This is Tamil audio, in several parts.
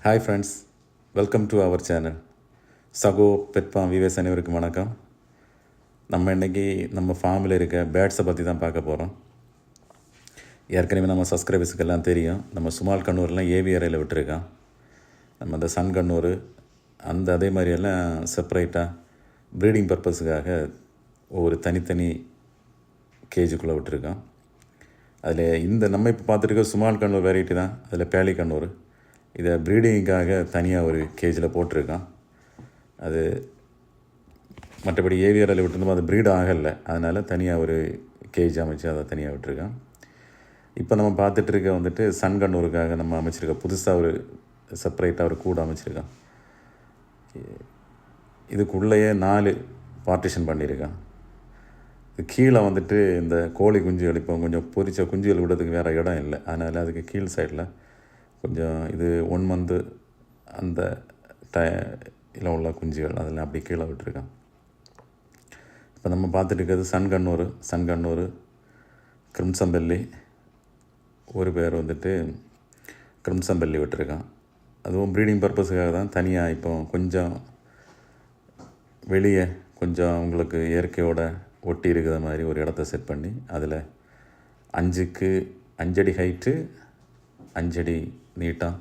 Hi friends, welcome to our channel. சகோ பெட்பாம் விவேஸ் அனைவருக்கும் வணக்கம். நம்ம இன்றைக்கி நம்ம ஃபார்மில் இருக்க பேர்ட்ஸை பற்றி தான் பார்க்க போகிறோம். ஏற்கனவே நம்ம சப்ஸ்கிரைபர்ஸுக்கெல்லாம் தெரியும், நம்ம சுமால் கண்ணூர்லாம் ஏவியரையில் விட்டுருக்கோம். நம்ம அந்த சன் கண்ணூர் அதே மாதிரியெல்லாம் செப்பரேட்டாக ப்ரீடிங் பர்பஸுக்காக ஒவ்வொரு தனித்தனி கேஜுக்குள்ளே விட்டுருக்கோம். அதில் நம்ம இப்போ பார்த்துருக்க சுமால் கண்ணூர் வெரைட்டி தான். அதில் பேலி கண்ணூர் இதை ப்ரீடிங்காக தனியாக ஒரு கேஜில் போட்டிருக்கான். அது மற்றபடி ஏவியரில் விட்டுருந்தோம், அது ப்ரீட் ஆகலை, அதனால் தனியாக ஒரு கேஜ் அமைச்சு அதை தனியாக விட்டுருக்கான். இப்போ நம்ம பார்த்துட்ருக்க சன் கண்ணூருக்காக நம்ம அமைச்சிருக்கோம். புதுசாக ஒரு செப்பரேட்டாக ஒரு கூடு அமைச்சிருக்கான். இதுக்குள்ளேயே 4 பார்ட்டிஷன் பண்ணியிருக்கான். கீழே இந்த கோழி குஞ்சுகள் இப்போ கொஞ்சம் பொரிச்ச குஞ்சுகள் விடுறதுக்கு வேறு இடம் இல்லை, அதனால் அதுக்கு கீழ் சைடில் கொஞ்சம் இது 1 மந்த்து அந்த இதில் உள்ள குஞ்சுகள் அதெல்லாம் அப்படி கீழே விட்டுருக்கான். இப்போ நம்ம பார்த்துட்டு இருக்கிறது சன் கண்ணூர் கிரிம்சம்பல்லி. ஒரு பேர் கிரிம்சம்பல்லி விட்டுருக்கான். அதுவும் ப்ரீடிங் பர்பஸுக்காக தான் தனியாக இப்போ கொஞ்சம் வெளியே கொஞ்சம் அவங்களுக்கு இயற்கையோட ஒட்டி இருக்கிற மாதிரி ஒரு இடத்த செட் பண்ணி அதில் 5 அடி ஹைட்டு, 5 அடி நீட்டம்,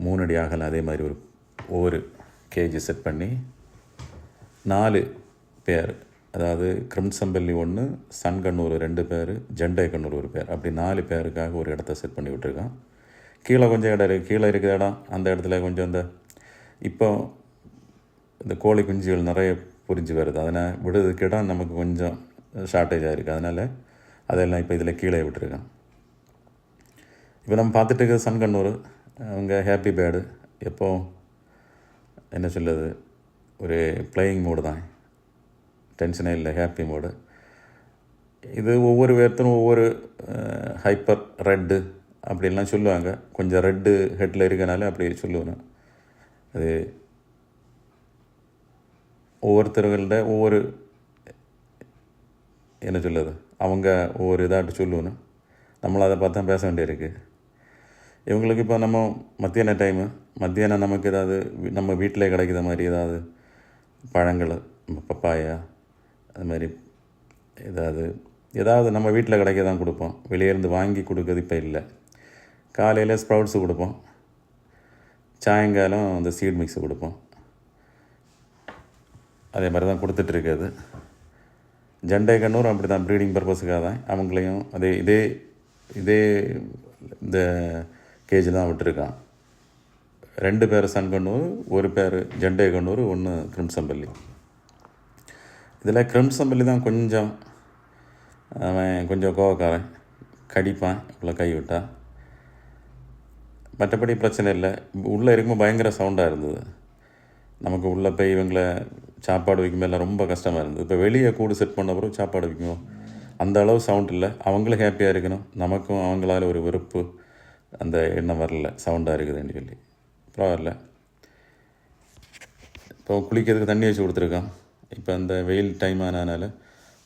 3 அடி ஆகலாம், அதே மாதிரி ஒவ்வொரு கேஜி செட் பண்ணி 4 பேர், அதாவது கிரிம்சம்பல்லி 1, சன் கண்ணூர் 2 பேர், ஜெண்டை கண்ணூர் 1 பேர், அப்படி 4 பேருக்காக ஒரு இடத்த செட் பண்ணி விட்டுருக்கான். கீழே கொஞ்சம் இடம் இருக்குது. கீழே இருக்கிற இடம் அந்த இடத்துல கொஞ்சம் இப்போ இந்த கோழி குஞ்சுகள் நிறைய புரிஞ்சு வருது, அதனால் விடுறதுக்கு இடம் நமக்கு கொஞ்சம் ஷார்ட்டேஜாக இருக்குது, அதனால் அதெல்லாம் இப்போ இதில் கீழே விட்டுருக்கான். இப்போ நம்ம பார்த்துட்டு இருக்கிற சன் கண்ணூர் அவங்க ஹாப்பி பேர்டு. எப்போ என்ன சொல்லுது, ஒரு பிளேயிங் மோடு தான், டென்ஷனே இல்லை, ஹாப்பி மோடு. இது ஒவ்வொரு பேர்த்தனும் ஒவ்வொரு ஹைப்பர் ரெட்டு அப்படின்லாம் சொல்லுவாங்க. கொஞ்சம் ரெட்டு ஹெட்டில் இருக்கனால அப்படி சொல்லுவேன். அது ஒவ்வொருத்தர்கள்ட ஒவ்வொரு என்ன சொல்லுது, அவங்க ஒவ்வொரு இதாட்டு சொல்லுவேன். நம்மளை அதை பார்த்து தான் பேச வேண்டியிருக்கு. இவங்களுக்கு இப்போ நம்ம மத்தியானம் நமக்கு ஏதாவது நம்ம வீட்டிலே கிடைக்கிற மாதிரி ஏதாவது பழங்கள், பப்பாயா, அது மாதிரி ஏதாவது நம்ம வீட்டில் கிடைக்க தான் கொடுப்போம். வெளியேருந்து வாங்கி கொடுக்குறது இப்போ இல்லை. காலையில் ஸ்ப்ரவுட்ஸு கொடுப்போம், சாயங்காலம் அந்த சீட் மிக்ஸு கொடுப்போம். அதே மாதிரி தான் கொடுத்துட்ருக்குது. ஜெண்டை கண்ணூர் அப்படி தான், ப்ரீடிங் பர்பஸுக்காக தான் அவங்களையும் இதே இந்த கேஜில் தான் விட்டுருக்கான். 2 பேர் சன் கண்ணூர், 1 பேர் ஜெண்டை கண்ணூர், 1 கிரிம்சம்பல்லி. இதில் கிரிம்சம்பல்லி தான் கொஞ்சம் அவன் கொஞ்சம் கோவக்காரன், கடிப்பான் இவ்வளோ கை விட்டா. மற்றபடி பிரச்சனை இல்லை. உள்ளே இருக்கும்போது பயங்கர சவுண்டாக இருந்தது. நமக்கு உள்ளே போய் இவங்களை சாப்பாடு வைக்கும்போது ரொம்ப கஷ்டமாக இருந்தது. இப்போ வெளியே கூடு செட் பண்ண பிறகு சாப்பாடு வைக்குவோம், அந்த அளவு சவுண்ட் இல்லை. அவங்களும் ஹாப்பியாக இருக்கணும், நமக்கும் அவங்களால ஒரு வெறுப்பு அந்த எண்ணம் வரல, சவுண்டாக இருக்குதுன்னு சொல்லி. பரவாயில்ல. இப்போ குளிக்கிறதுக்கு தண்ணி வச்சு கொடுத்துருக்கான். இப்போ அந்த வெயில் டைம் ஆனதுனால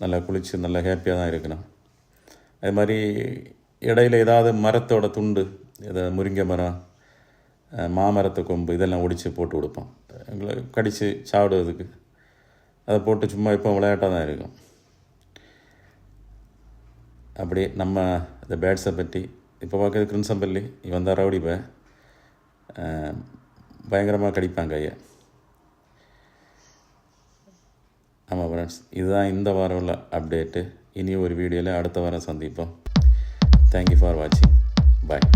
நல்லா குளித்து நல்லா ஹாப்பியாக தான் இருக்கணும். அது மாதிரி இடையில ஏதாவது மரத்தோட துண்டு, ஏதாவது முருங்கை மரம், மாமரத்தை கொம்பு இதெல்லாம் ஒடித்து போட்டு கொடுப்போம். எங்களை கடித்து சாப்பிடுவதுக்கு அதை போட்டு சும்மா இப்போ விளையாட்டாக தான் இருக்கும். அப்படி நம்ம இந்த பேர்ட்ஸை பற்றி இப்போ பார்க்குறது கிரிம்சம்பல்லி. இவன் தான் ரவுடி பே, பயங்கரமாக கடிப்பாங்க கையை. ஆமாம் ஃப்ரெண்ட்ஸ், இதுதான் இந்த வாரம் உள்ள அப்டேட்டு. இனி ஒரு வீடியோவில் அடுத்த வாரம் சந்திப்போம். தேங்க்யூ ஃபார் வாட்சிங். பாய்.